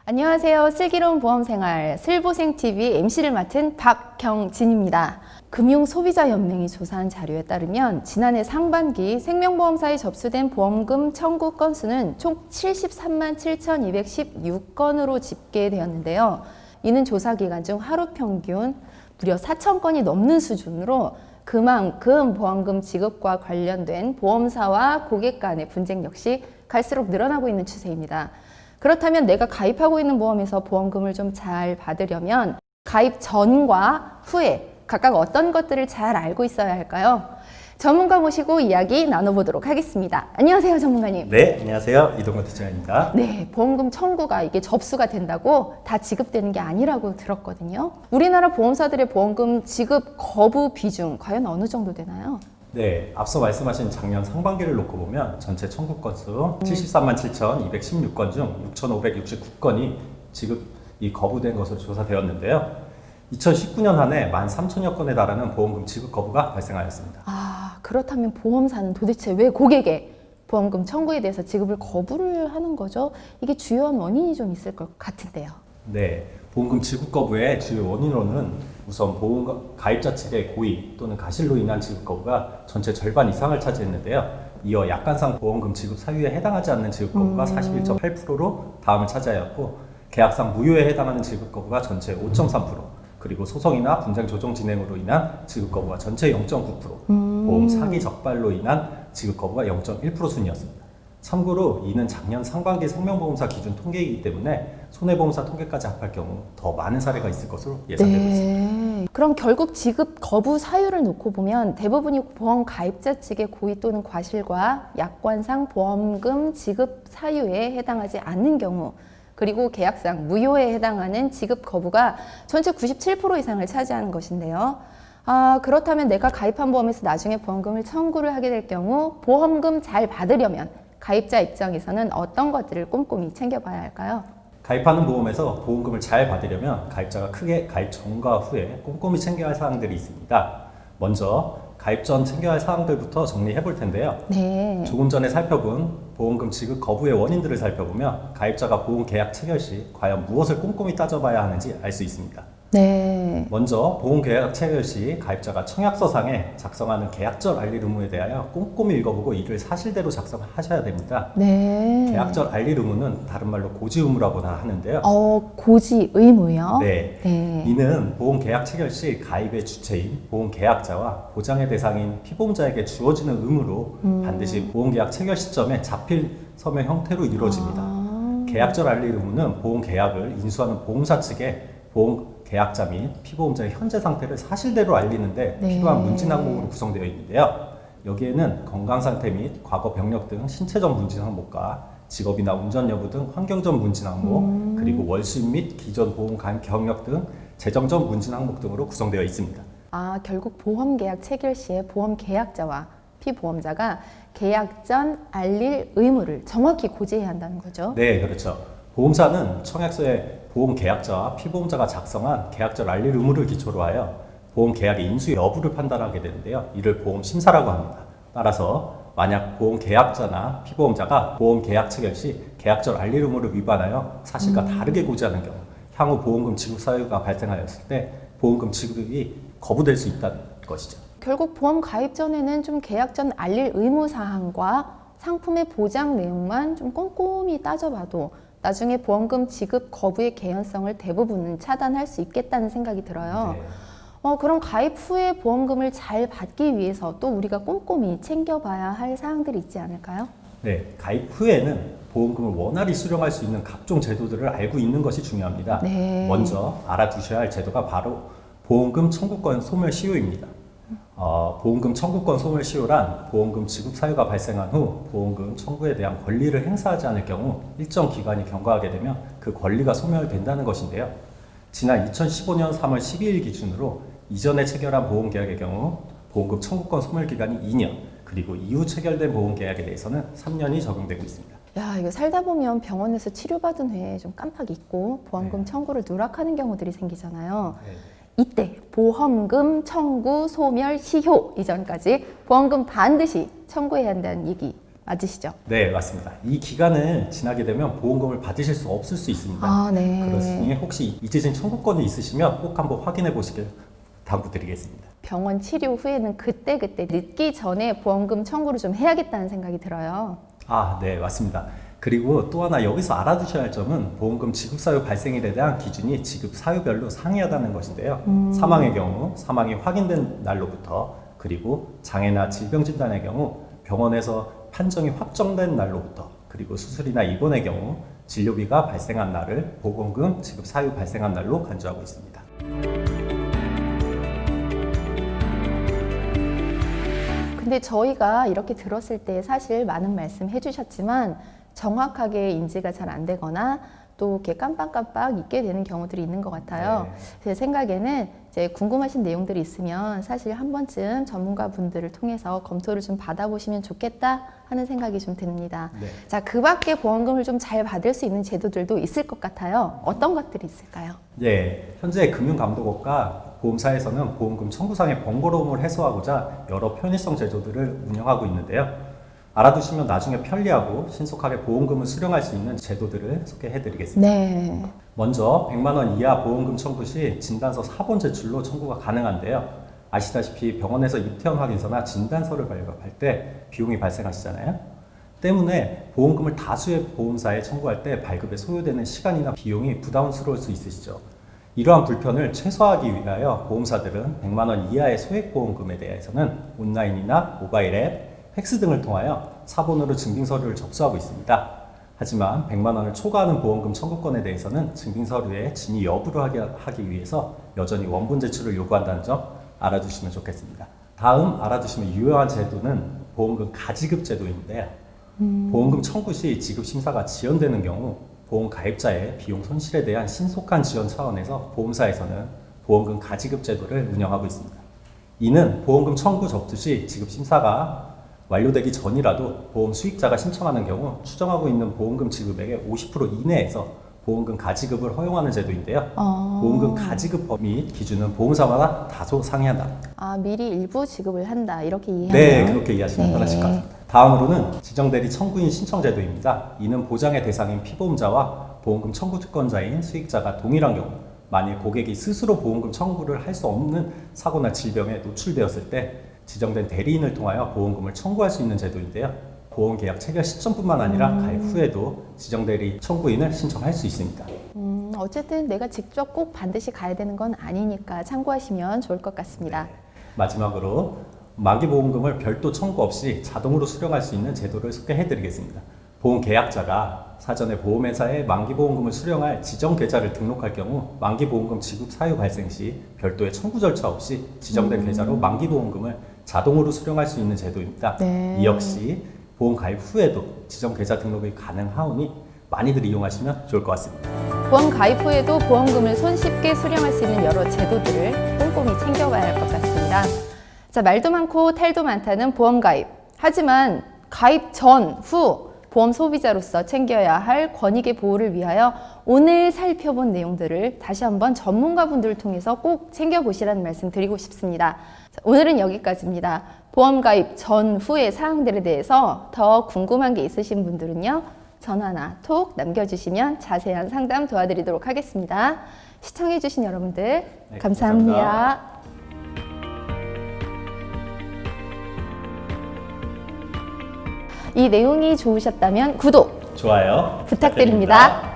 안녕하세요. 슬기로운 보험생활 슬보생TV MC를 맡은 박경진입니다. 금융소비자연맹이 조사한 자료에 따르면 지난해 상반기 생명보험사에 접수된 보험금 청구 건수는 총 73만 7,216건으로 집계되었는데요. 이는 조사 기간 중 하루 평균 무려 4,000건이 넘는 수준으로 그만큼 보험금 지급과 관련된 보험사와 고객 간의 분쟁 역시 갈수록 늘어나고 있는 추세입니다. 그렇다면 내가 가입하고 있는 보험에서 보험금을 좀 잘 받으려면 가입 전과 후에 각각 어떤 것들을 잘 알고 있어야 할까요? 전문가 모시고 이야기 나눠보도록 하겠습니다. 안녕하세요, 전문가님. 네, 안녕하세요. 이동건 팀장입니다. 네, 보험금 청구가 이게 접수가 된다고 다 지급되는 게 아니라고 들었거든요. 우리나라 보험사들의 보험금 지급 거부 비중 과연 어느 정도 되나요? 네, 앞서 말씀하신 작년 상반기를 놓고 보면 전체 청구 건수 73만 7,216건 중 6,569건이 지급이 거부된 것으로 조사되었는데요. 2019년 한 해 13,000여 건에 달하는 보험금 지급 거부가 발생하였습니다. 그렇다면 보험사는 도대체 왜 고객의 보험금 청구에 대해서 지급을 거부를 하는 거죠? 이게 주요한 원인이 좀 있을 것 같은데요. 네, 보험금 지급 거부의 주요 원인으로는 우선 보험 가입자 측의 고의 또는 가실로 인한 지급 거부가 전체 절반 이상을 차지했는데요. 이어 약관상 보험금 지급 사유에 해당하지 않는 지급 거부가 41.8%로 다음을 차지하였고, 계약상 무효에 해당하는 지급 거부가 전체 5.3%, 그리고 소송이나 분쟁 조정 진행으로 인한 지급 거부가 전체 0.9%, 보험 사기 적발로 인한 지급 거부가 0.1% 순이었습니다. 참고로 이는 작년 상반기 생명보험사 기준 통계이기 때문에 손해보험사 통계까지 합할 경우 더 많은 사례가 있을 것으로 예상되고 있습니다. 그럼 결국 지급 거부 사유를 놓고 보면 대부분이 보험 가입자 측의 고의 또는 과실과 약관상 보험금 지급 사유에 해당하지 않는 경우, 그리고 계약상 무효에 해당하는 지급 거부가 전체 97% 이상을 차지하는 것인데요. 그렇다면 내가 가입한 보험에서 나중에 보험금을 청구를 하게 될 경우 보험금 잘 받으려면 가입자 입장에서는 어떤 것들을 꼼꼼히 챙겨봐야 할까요? 가입하는 보험에서 보험금을 잘 받으려면 가입자가 크게 가입 전과 후에 꼼꼼히 챙겨야 할 사항들이 있습니다. 먼저 가입 전 챙겨야 할 사항들부터 정리해 볼 텐데요. 네. 조금 전에 살펴본 보험금 지급 거부의 원인들을 살펴보면 가입자가 보험 계약 체결 시 과연 무엇을 꼼꼼히 따져봐야 하는지 알 수 있습니다. 네. 먼저 보험 계약 체결 시 가입자가 청약서상에 작성하는 계약절 알릴 의무에 대하여 꼼꼼히 읽어보고 이를 사실대로 작성하셔야 됩니다. 네. 계약절 알릴 의무는 다른 말로 고지 의무라고 다 하는데요. 고지 의무요? 네. 이는 보험 계약 체결 시 가입의 주체인 보험 계약자와 보장의 대상인 피보험자에게 주어지는 의무로 반드시 보험 계약 체결 시점에 자필 서명 형태로 이루어집니다. 계약절 알릴 의무는 보험 계약을 인수하는 보험사 측에 보험 계약자 및 피보험자의 현재 상태를 사실대로 알리는데 필요한 문진 항목으로 구성되어 있는데요. 여기에는 건강 상태 및 과거 병력 등 신체적 문진 항목과 직업이나 운전 여부 등 환경적 문진 항목, 그리고 월수입 및 기존 보험 가입 경력 등 재정적 문진 항목 등으로 구성되어 있습니다. 결국 보험 계약 체결 시에 보험 계약자와 피보험자가 계약 전 알릴 의무를 정확히 고지해야 한다는 거죠. 네, 그렇죠. 보험사는 청약서에 보험 계약자와 피보험자가 작성한 계약절 알릴 의무를 기초로 하여 보험 계약의 인수 여부를 판단하게 되는데요. 이를 보험 심사라고 합니다. 따라서 만약 보험 계약자나 피보험자가 보험 계약 체결 시 계약절 알릴 의무를 위반하여 사실과 다르게 고지하는 경우 향후 보험금 지급 사유가 발생하였을 때 보험금 지급이 거부될 수 있다는 것이죠. 결국 보험 가입 전에는 좀 계약 전 알릴 의무 사항과 상품의 보장 내용만 좀 꼼꼼히 따져봐도 나중에 보험금 지급 거부의 개연성을 대부분은 차단할 수 있겠다는 생각이 들어요. 그럼 가입 후에 보험금을 잘 받기 위해서 또 우리가 꼼꼼히 챙겨봐야 할 사항들이 있지 않을까요? 네, 가입 후에는 보험금을 원활히 수령할 수 있는 각종 제도들을 알고 있는 것이 중요합니다. 먼저 알아두셔야 할 제도가 바로 보험금 청구권 소멸 시효입니다. 보험금 청구권 소멸 시효란 보험금 지급 사유가 발생한 후 보험금 청구에 대한 권리를 행사하지 않을 경우 일정 기간이 경과하게 되면 그 권리가 소멸된다는 것인데요. 지난 2015년 3월 12일 기준으로 이전에 체결한 보험계약의 경우 보험금 청구권 소멸 기간이 2년, 그리고 이후 체결된 보험계약에 대해서는 3년이 적용되고 있습니다. 이거 살다 보면 병원에서 치료받은 후에 좀 깜빡 잊고 보험금 청구를 누락하는 경우들이 생기잖아요. 이때 보험금 청구 소멸 시효 이전까지 보험금 반드시 청구해야 한다는 얘기 맞으시죠? 네, 맞습니다. 이 기간을 지나게 되면 보험금을 받으실 수 없을 수 있습니다. 아, 네. 그러시니 혹시 잊으신 청구권이 있으시면 꼭 한번 확인해 보시길 당부드리겠습니다. 병원 치료 후에는 그때그때 늦기 전에 보험금 청구를 좀 해야겠다는 생각이 들어요. 아, 네, 맞습니다. 그리고 또 하나 여기서 알아두셔야 할 점은 보험금 지급 사유 발생일에 대한 기준이 지급 사유별로 상이하다는 것인데요. 사망의 경우 사망이 확인된 날로부터, 그리고 장애나 질병 진단의 경우 병원에서 판정이 확정된 날로부터, 그리고 수술이나 입원의 경우 진료비가 발생한 날을 보험금 지급 사유 발생한 날로 간주하고 있습니다. 근데 저희가 이렇게 들었을 때 사실 많은 말씀 해주셨지만 정확하게 인지가 잘 안 되거나 또 이렇게 깜빡깜빡 잊게 되는 경우들이 있는 것 같아요. 네. 제 생각에는 이제 궁금하신 내용들이 있으면 사실 한 번쯤 전문가분들을 통해서 검토를 좀 받아보시면 좋겠다 하는 생각이 좀 듭니다. 네. 자, 그 밖에 보험금을 좀 잘 받을 수 있는 제도들도 있을 것 같아요. 어떤 것들이 있을까요? 예, 현재 금융감독원과 보험사에서는 보험금 청구상의 번거로움을 해소하고자 여러 편의성 제도들을 운영하고 있는데요. 알아두시면 나중에 편리하고 신속하게 보험금을 수령할 수 있는 제도들을 소개해드리겠습니다. 네. 먼저 100만 원 이하 보험금 청구 시 진단서 사본 제출로 청구가 가능한데요. 아시다시피 병원에서 입퇴원 확인서나 진단서를 발급할 때 비용이 발생하시잖아요. 때문에 보험금을 다수의 보험사에 청구할 때 발급에 소요되는 시간이나 비용이 부담스러울 수 있으시죠. 이러한 불편을 최소화하기 위하여 보험사들은 100만 원 이하의 소액보험금에 대해서는 온라인이나 모바일 앱, 팩스 등을 통하여 사본으로 증빙서류를 접수하고 있습니다. 하지만 100만 원을 초과하는 보험금 청구권에 대해서는 증빙서류의 진위 여부를 하기 위해서 여전히 원본 제출을 요구한다는 점 알아두시면 좋겠습니다. 다음 알아두시면 유효한 제도는 보험금 가지급 제도인데 보험금 청구 시 지급 심사가 지연되는 경우 보험 가입자의 비용 손실에 대한 신속한 지원 차원에서 보험사에서는 보험금 가지급 제도를 운영하고 있습니다. 이는 보험금 청구 접수 시 지급 심사가 완료되기 전이라도 보험 수익자가 신청하는 경우 추정하고 있는 보험금 지급액의 50% 이내에서 보험금 가지급을 허용하는 제도인데요. 보험금 가지급 범위 기준은 보험사마다 다소 상이하다. 아, 미리 일부 지급을 한다 이렇게 이해하면 네, 그렇게 이해하시면 네. 편하실 것 같습니다. 다음으로는 지정대리 청구인 신청 제도입니다. 이는 보장의 대상인 피보험자와 보험금 청구 주권자인 수익자가 동일한 경우, 만일 고객이 스스로 보험금 청구를 할 수 없는 사고나 질병에 노출되었을 때 지정된 대리인을 통하여 보험금을 청구할 수 있는 제도인데요. 보험계약 체결 시점뿐만 아니라 가입 후에도 지정대리 청구인을 신청할 수 있습니다. 어쨌든 내가 직접 꼭 반드시 가야 되는 건 아니니까 참고하시면 좋을 것 같습니다. 마지막으로 만기보험금을 별도 청구 없이 자동으로 수령할 수 있는 제도를 소개해드리겠습니다. 보험계약자가 사전에 보험회사에 만기보험금을 수령할 지정계좌를 등록할 경우 만기보험금 지급 사유 발생 시 별도의 청구 절차 없이 지정된 계좌로 만기보험금을 자동으로 수령할 수 있는 제도입니다. 네. 이 역시 보험 가입 후에도 지정계좌 등록이 가능하오니 많이들 이용하시면 좋을 것 같습니다. 보험 가입 후에도 보험금을 손쉽게 수령할 수 있는 여러 제도들을 꼼꼼히 챙겨봐야 할 것 같습니다. 자, 말도 많고 탈도 많다는 보험 가입. 하지만 가입 전, 후 보험 소비자로서 챙겨야 할 권익의 보호를 위하여 오늘 살펴본 내용들을 다시 한번 전문가분들을 통해서 꼭 챙겨보시라는 말씀 드리고 싶습니다. 자, 오늘은 여기까지입니다. 보험 가입 전, 후의 사항들에 대해서 더 궁금한 게 있으신 분들은요, 전화나 톡 남겨주시면 자세한 상담 도와드리도록 하겠습니다. 시청해주신 여러분들 네, 감사합니다. 감사합니다. 이 내용이 좋으셨다면 구독 좋아요 부탁드립니다.